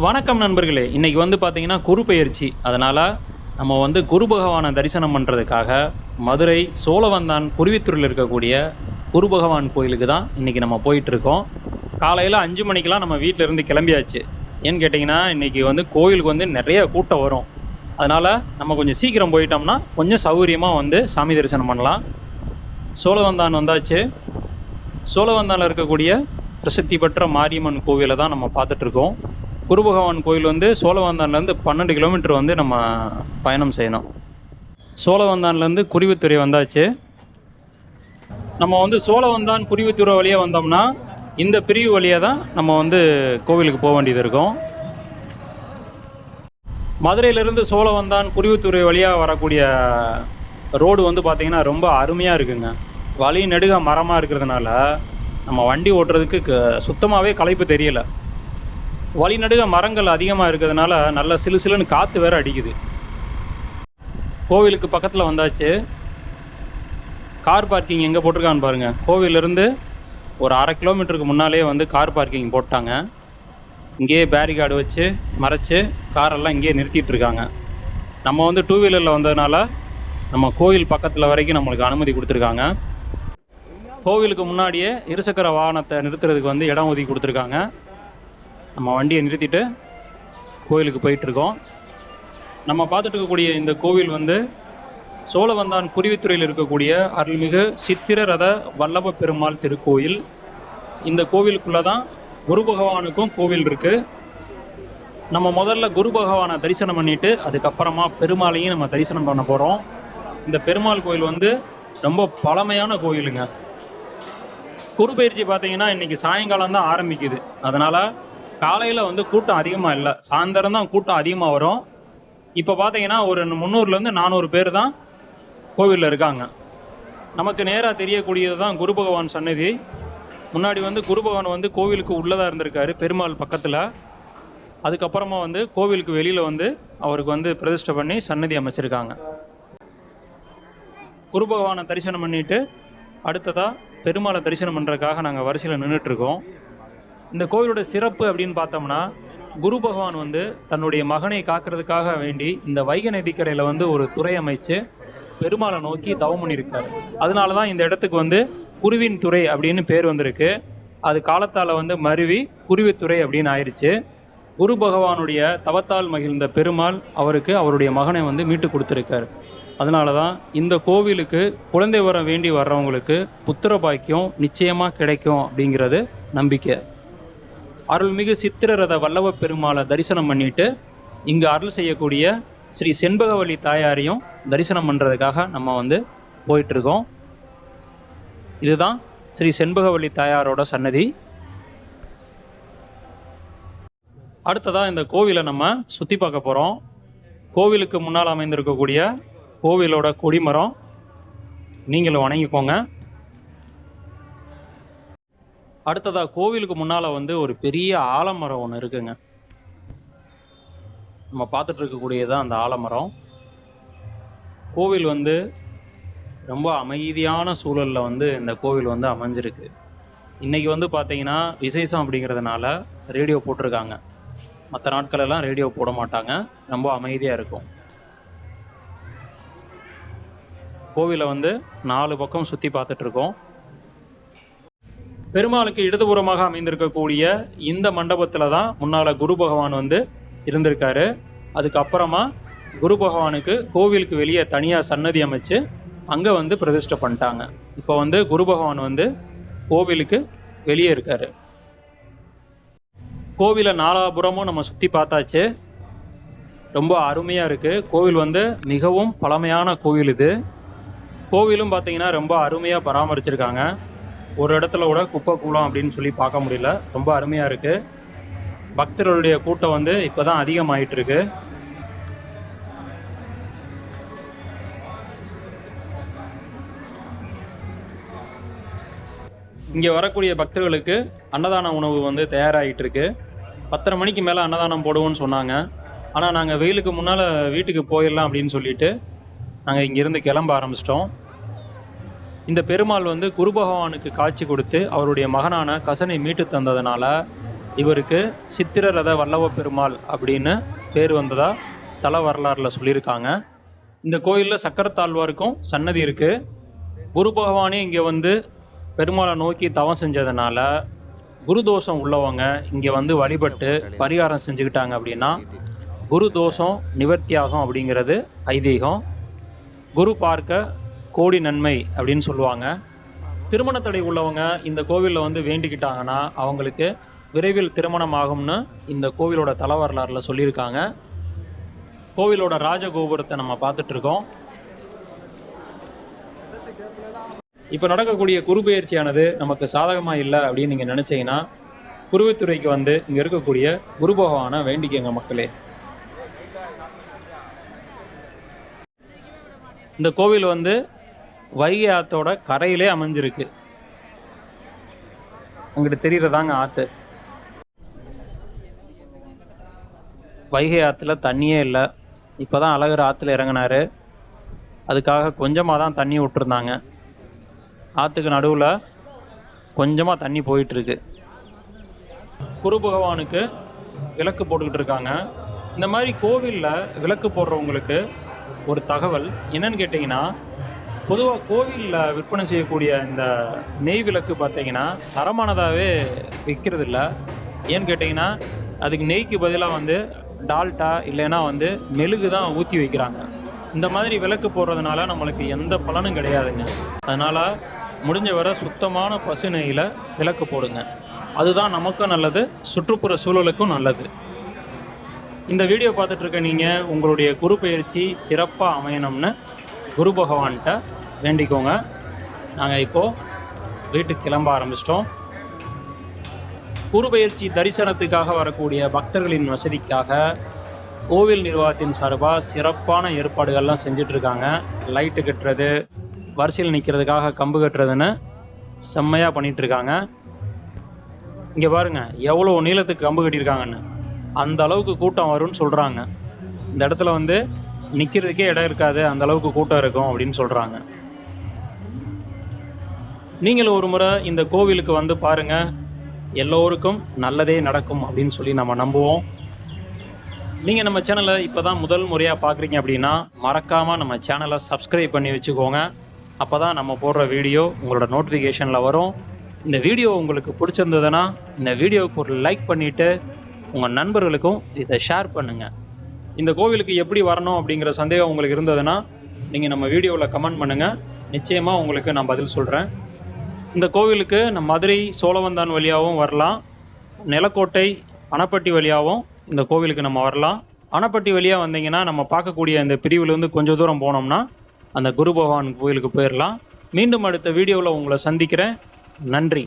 வணக்கம் நண்பர்களே. இன்னைக்கு வந்து பார்த்தீங்கன்னா குரு பெயர்ச்சி. அதனால நம்ம வந்து குரு பகவானை தரிசனம் பண்ணுறதுக்காக மதுரை சோழவந்தான் குருவித்தூரில் இருக்கக்கூடிய குரு பகவான் கோயிலுக்கு தான் இன்னைக்கு நம்ம போயிட்டு இருக்கோம். காலையில் 5 மணிக்கெலாம் நம்ம வீட்டில இருந்து கிளம்பியாச்சு. ஏன்னு கேட்டிங்கன்னா இன்னைக்கு வந்து கோயிலுக்கு வந்து நிறைய கூட்டம் வரும். அதனால நம்ம கொஞ்சம் சீக்கிரம் போயிட்டோம்னா கொஞ்சம் சௌகரியமாக வந்து சாமி தரிசனம் பண்ணலாம். சோழவந்தான் வந்தாச்சு. சோழவந்தானில் இருக்கக்கூடிய பிரசித்தி பெற்ற மாரியம்மன் கோவிலை தான் நம்ம பார்த்துட்டு இருக்கோம். குரு பகவான் கோயில் வந்து சோழவந்தான்லேருந்து 12 கிலோமீட்டர் வந்து நம்ம பயணம் செய்யணும். சோழவந்தான்லேருந்து குருவித்துறை வந்தாச்சு. நம்ம வந்து சோழவந்தான் குருவித்துறை வழியாக வந்தோம்னா இந்த பிரிவு வழியாக தான் நம்ம வந்து கோவிலுக்கு போக வேண்டியது இருக்கும். மதுரையிலிருந்து சோழவந்தான் குருவித்துறை வழியாக வரக்கூடிய ரோடு வந்து பார்த்திங்கன்னா ரொம்ப அருமையாக இருக்குங்க. வழி நெடுக மரமாக இருக்கிறதுனால நம்ம வண்டி ஓட்டுறதுக்கு சுத்தமாகவே களைப்பு தெரியலை. வழிநடுக மரங்கள் அதிகமாக இருக்கிறதுனால நல்ல சிலுசிலுன்னு காற்று வேற அடிக்குது. கோவிலுக்கு பக்கத்தில் வந்தாச்சு. கார் பார்க்கிங் எங்கே போட்டிருக்கான்னு பாருங்கள். கோவிலிருந்து ஒரு 1/2 கிலோமீட்டருக்கு முன்னாலே வந்து கார் பார்க்கிங் போட்டாங்க. இங்கேயே பேரிகார்டு வச்சு மறைச்சு காரெல்லாம் இங்கேயே நிறுத்திட்டு இருக்காங்க. நம்ம வந்து 2 வீலரில் வந்ததுனால நம்ம கோவில் பக்கத்தில் வரைக்கும் நம்மளுக்கு அனுமதி கொடுத்துருக்காங்க. கோவிலுக்கு முன்னாடியே இருசக்கர வாகனத்தை நிறுத்துறதுக்கு வந்து இடம் ஒதுக்கி கொடுத்துருக்காங்க. நம்ம வண்டியை நிறுத்திட்டு கோயிலுக்கு போயிட்டுருக்கோம். நம்ம பார்த்துட்டு இருக்கக்கூடிய இந்த கோவில் வந்து சோழவந்தான் குருவித்துறையில் இருக்கக்கூடிய அருள்மிகு சித்திரரத வல்லப பெருமாள் திருக்கோயில். இந்த கோவிலுக்குள்ளே தான் குரு பகவானுக்கும் கோவில் இருக்குது. நம்ம முதல்ல குரு பகவானை தரிசனம் பண்ணிட்டு அதுக்கப்புறமா பெருமாளையும் நம்ம தரிசனம் பண்ண போகிறோம். இந்த பெருமாள் கோயில் வந்து ரொம்ப பழமையான கோயிலுங்க. குரு பயிற்சி பார்த்தீங்கன்னா இன்னைக்கு சாயங்காலம் தான் ஆரம்பிக்குது. அதனால் காலையில் வந்து கூட்டம் அதிகமாக இல்லை, சாயந்தரம் தான் கூட்டம் அதிகமாக வரும். இப்போ பார்த்தீங்கன்னா ஒரு 300லேருந்து 400 பேர் தான் கோவிலில் இருக்காங்க. நமக்கு நேராக தெரியக்கூடியது தான் குரு பகவான் சன்னதி. முன்னாடி வந்து குரு பகவான் வந்து கோவிலுக்கு உள்ளதாக இருந்திருக்காரு, பெருமாள் பக்கத்தில். அதுக்கப்புறமா வந்து கோவிலுக்கு வெளியில் வந்து அவருக்கு வந்து பிரதிஷ்டை பண்ணி சன்னதி அமைச்சிருக்காங்க. குரு பகவானை தரிசனம் பண்ணிட்டு அடுத்ததாக பெருமாளை தரிசனம் பண்ணுறதுக்காக நாங்கள் வரிசையில் நின்றுட்டுருக்கோம். இந்த கோவிலோட சிறப்பு அப்படின்னு பார்த்தோம்னா, குரு பகவான் வந்து தன்னுடைய மகனை காக்கிறதுக்காக வேண்டி இந்த வைகை நதிக்கரையில் வந்து ஒரு துறை அமைச்சு பெருமாளை நோக்கி தவம் பண்ணியிருக்காரு. அதனால தான் இந்த இடத்துக்கு வந்து குருவின் துறை அப்படின்னு பேர் வந்திருக்கு. அது காலத்தால் வந்து மருவி குருவித்துறை அப்படின்னு ஆயிடுச்சு. குரு பகவானுடைய தவத்தால் மகிழ்ந்த பெருமாள் அவருக்கு அவருடைய மகனை வந்து மீட்டு கொடுத்துருக்காரு. அதனால தான் இந்த கோவிலுக்கு குழந்தை வரம் வேண்டி வர்றவங்களுக்கு புத்திர பாக்கியம் நிச்சயமாக கிடைக்கும் அப்படிங்கிறது நம்பிக்கை. அருள்மிகு சித்திரரத வல்லப பெருமாளை தரிசனம் பண்ணிட்டு இங்கு அருள் செய்யக்கூடிய ஸ்ரீ செண்பகவல்லி தாயாரையும் தரிசனம் பண்ணுறதுக்காக நம்ம வந்து போயிட்டுருக்கோம். இதுதான் ஸ்ரீ செண்பகவல்லி தாயாரோட சன்னதி. அடுத்ததாக இந்த கோவிலை நம்ம சுற்றி பார்க்க போகிறோம். கோவிலுக்கு முன்னால் அமைந்திருக்கக்கூடிய கோவிலோட கொடிமரம் நீங்களும் வணங்கிக்கோங்க. அடுத்ததாக கோவிலுக்கு முன்னால் வந்து ஒரு பெரிய ஆலமரம் ஒன்று இருக்குங்க. நம்ம பார்த்துட்டு இருக்கக்கூடியதான் அந்த ஆலமரம். கோவில் வந்து ரொம்ப அமைதியான சூழலில் வந்து இந்த கோவில் வந்து அமைஞ்சிருக்கு. இன்றைக்கி வந்து பார்த்தீங்கன்னா விசேஷம் அப்படிங்கிறதுனால ரேடியோ போட்டிருக்காங்க. மற்ற நாட்களெல்லாம் ரேடியோ போட மாட்டாங்க, ரொம்ப அமைதியாக இருக்கும். கோவிலை வந்து 4 பக்கம் சுற்றி பார்த்துட்ருக்கோம். பெருமாளுக்கு இடதுபுறமாக அமைந்திருக்கக்கூடிய இந்த மண்டபத்தில் தான் முன்னால் குரு பகவான் வந்து இருந்திருக்காரு. அதுக்கப்புறமா குரு பகவானுக்கு கோவிலுக்கு வெளியே தனியாக சன்னதி அமைச்சு அங்கே வந்து பிரதிஷ்டை பண்ணிட்டாங்க. இப்போ வந்து குரு பகவான் வந்து கோவிலுக்கு வெளியே இருக்காரு. கோவிலை 4 புறமும் நம்ம சுற்றி பார்த்தாச்சு. ரொம்ப அருமையாக இருக்குது. கோவில் வந்து மிகவும் பழமையான கோவில். இது கோவிலும் பார்த்தீங்கன்னா ரொம்ப அருமையாக பராமரிச்சிருக்காங்க. ஒரு இடத்துல கூட குப்பை கூலம் அப்படின்னு சொல்லி பார்க்க முடியல. ரொம்ப அருமையாக இருக்குது. பக்தர்களுடைய கூட்டம் வந்து இப்போ தான் அதிகமாகிட்டு இருக்கு. இங்கே வரக்கூடிய பக்தர்களுக்கு அன்னதான உணவு வந்து தயாராகிட்டு இருக்கு. 10:30 மணிக்கு மேலே அன்னதானம் போடுவோன்னு சொன்னாங்க. ஆனால் நாங்கள் வெயிலுக்கு முன்னால் வீட்டுக்கு போயிடலாம் அப்படின்னு சொல்லிட்டு நாங்கள் இங்கேருந்து கிளம்ப ஆரம்பிச்சிட்டோம். இந்த பெருமாள் வந்து குரு பகவானுக்கு காட்சி கொடுத்து அவருடைய மகனான கசனை மீட்டு தந்ததுனால இவருக்கு சித்திர ரத வல்லவ பெருமாள் அப்படின்னு பேர் வந்ததா தல வரலாறுல சொல்லியிருக்காங்க. இந்த கோயிலில் சக்கரத்தாழ்வாருக்கும் சன்னதி இருக்கு. குரு பகவானே இங்கே வந்து பெருமாளை நோக்கி தவம் செஞ்சதுனால குரு தோஷம் உள்ளவங்க இங்கே வந்து வழிபட்டு பரிகாரம் செஞ்சுக்கிட்டாங்க அப்படின்னா குரு தோஷம் நிவர்த்தியாகும் அப்படிங்கிறது ஐதீகம். குரு பார்க்க கோடி நன்மை அப்படின்னு சொல்லுவாங்க. திருமண தடை உள்ளவங்க இந்த கோவிலில் வந்து வேண்டிக்கிட்டாங்கன்னா அவங்களுக்கு விரைவில் திருமணம் ஆகும்னு இந்த கோவிலோட தல வரலாறுல சொல்லியிருக்காங்க. கோவிலோட ராஜகோபுரத்தை நம்ம பார்த்துட்டு இருக்கோம். இப்போ நடக்கக்கூடிய குரு பெயர்ச்சியானது நமக்கு சாதகமாக இல்லை அப்படின்னு நீங்கள் நினச்சிங்கன்னா குருவித்துறைக்கு வந்து இங்கே இருக்கக்கூடிய குரு பகவானை வேண்டிக்கங்க மக்களே. இந்த கோவில் வந்து வைகை ஆத்தோட கரையிலே அமைஞ்சிருக்கு. அங்கிட்டு தெரிகிறதாங்க ஆற்று. வைகை ஆற்றுல தண்ணியே இல்லை. இப்போ தான் அழகர் ஆற்றுல இறங்கினாரு. அதுக்காக கொஞ்சமாக தான் தண்ணி விட்டுருந்தாங்க. ஆற்றுக்கு நடுவில் கொஞ்சமாக தண்ணி போயிட்டுருக்கு. குரு பகவானுக்கு விளக்கு போட்டுக்கிட்டு இருக்காங்க. இந்த மாதிரி கோவிலில் விளக்கு போடுறவங்களுக்கு ஒரு தகவல் என்னன்னு கேட்டிங்கன்னா, பொதுவாக கோவிலில் விற்பனை செய்யக்கூடிய இந்த நெய் விளக்கு பார்த்தீங்கன்னா தரமானதாகவே விற்கிறது இல்லை. ஏன்னு கேட்டிங்கன்னா அதுக்கு நெய்க்கு பதிலாக வந்து டால்டா இல்லைன்னா வந்து மெழுகு தான் ஊற்றி வைக்கிறாங்க. இந்த மாதிரி விளக்கு போடுறதுனால நம்மளுக்கு எந்த பலனும் கிடையாதுங்க. அதனால் முடிஞ்ச வரை சுத்தமான பசு நெய்யில் விளக்கு போடுங்க. அதுதான் நமக்கும் நல்லது, சுற்றுப்புற சூழலுக்கும் நல்லது. இந்த வீடியோ பார்த்துட்டு இருக்க நீங்கள் உங்களுடைய குரு பயிற்சி சிறப்பாக அமையணும்னு குரு பகவான்கிட்ட வேண்டிக்கோங்க. நாங்கள் இப்போது வீட்டுக்கு கிளம்ப ஆரம்பிச்சிட்டோம். குரு பயிற்சி தரிசனத்துக்காக வரக்கூடிய பக்தர்களின் வசதிக்காக கோவில் நிர்வாகத்தின் சார்பாக சிறப்பான ஏற்பாடுகள்லாம் செஞ்சிட்ருக்காங்க. லைட்டு கட்டுறது, வரிசையில் நிற்கிறதுக்காக கம்பு கட்டுறதுன்னு செம்மையாக பண்ணிகிட்ருக்காங்க. இங்கே பாருங்கள் எவ்வளோ நீளத்துக்கு கம்பு கட்டியிருக்காங்கன்னு. அந்த அளவுக்கு கூட்டம் வரும்னு சொல்கிறாங்க. இந்த இடத்துல வந்து நிற்கிறதுக்கே இடம் இருக்காது, அந்த அளவுக்கு கூட்டம் இருக்கும் அப்படின்னு சொல்கிறாங்க. நீங்களும் ஒரு முறை இந்த கோவிலுக்கு வந்து பாருங்கள், எல்லோருக்கும் நல்லதே நடக்கும் அப்படின்னு சொல்லி நம்ம நம்புவோம். நீங்கள் நம்ம சேனலை இப்போ தான் முதல் முறையாக பார்க்குறீங்க அப்படின்னா மறக்காமல் நம்ம சேனலை சப்ஸ்கிரைப் பண்ணி வச்சுக்கோங்க. அப்போ தான் நம்ம போடுற வீடியோ உங்களோட நோட்டிஃபிகேஷனில் வரும். இந்த வீடியோ உங்களுக்கு பிடிச்சிருந்ததுன்னா இந்த வீடியோவுக்கு ஒரு லைக் பண்ணிவிட்டு உங்கள் நண்பர்களுக்கும் இதை ஷேர் பண்ணுங்கள். இந்த கோவிலுக்கு எப்படி வரணும் அப்படிங்கிற சந்தேகம் உங்களுக்கு இருந்ததுன்னா நீங்கள் நம்ம வீடியோவில் கமெண்ட் பண்ணுங்கள். நிச்சயமாக உங்களுக்கு நான் பதில் சொல்கிறேன். இந்த கோவிலுக்கு நம்ம மதுரை சோழவந்தான் வழியாகவும் வரலாம், நிலக்கோட்டை அணப்பட்டி வழியாகவும் இந்த கோவிலுக்கு நம்ம வரலாம். அணப்பட்டி வழியாக வந்தீங்கன்னா நம்ம பார்க்கக்கூடிய இந்த பிரிவுலேருந்து கொஞ்சம் தூரம் போனோம்னா அந்த குரு பகவான் கோவிலுக்கு போயிடலாம். மீண்டும் அடுத்த வீடியோவில் உங்களை சந்திக்கிறேன். நன்றி.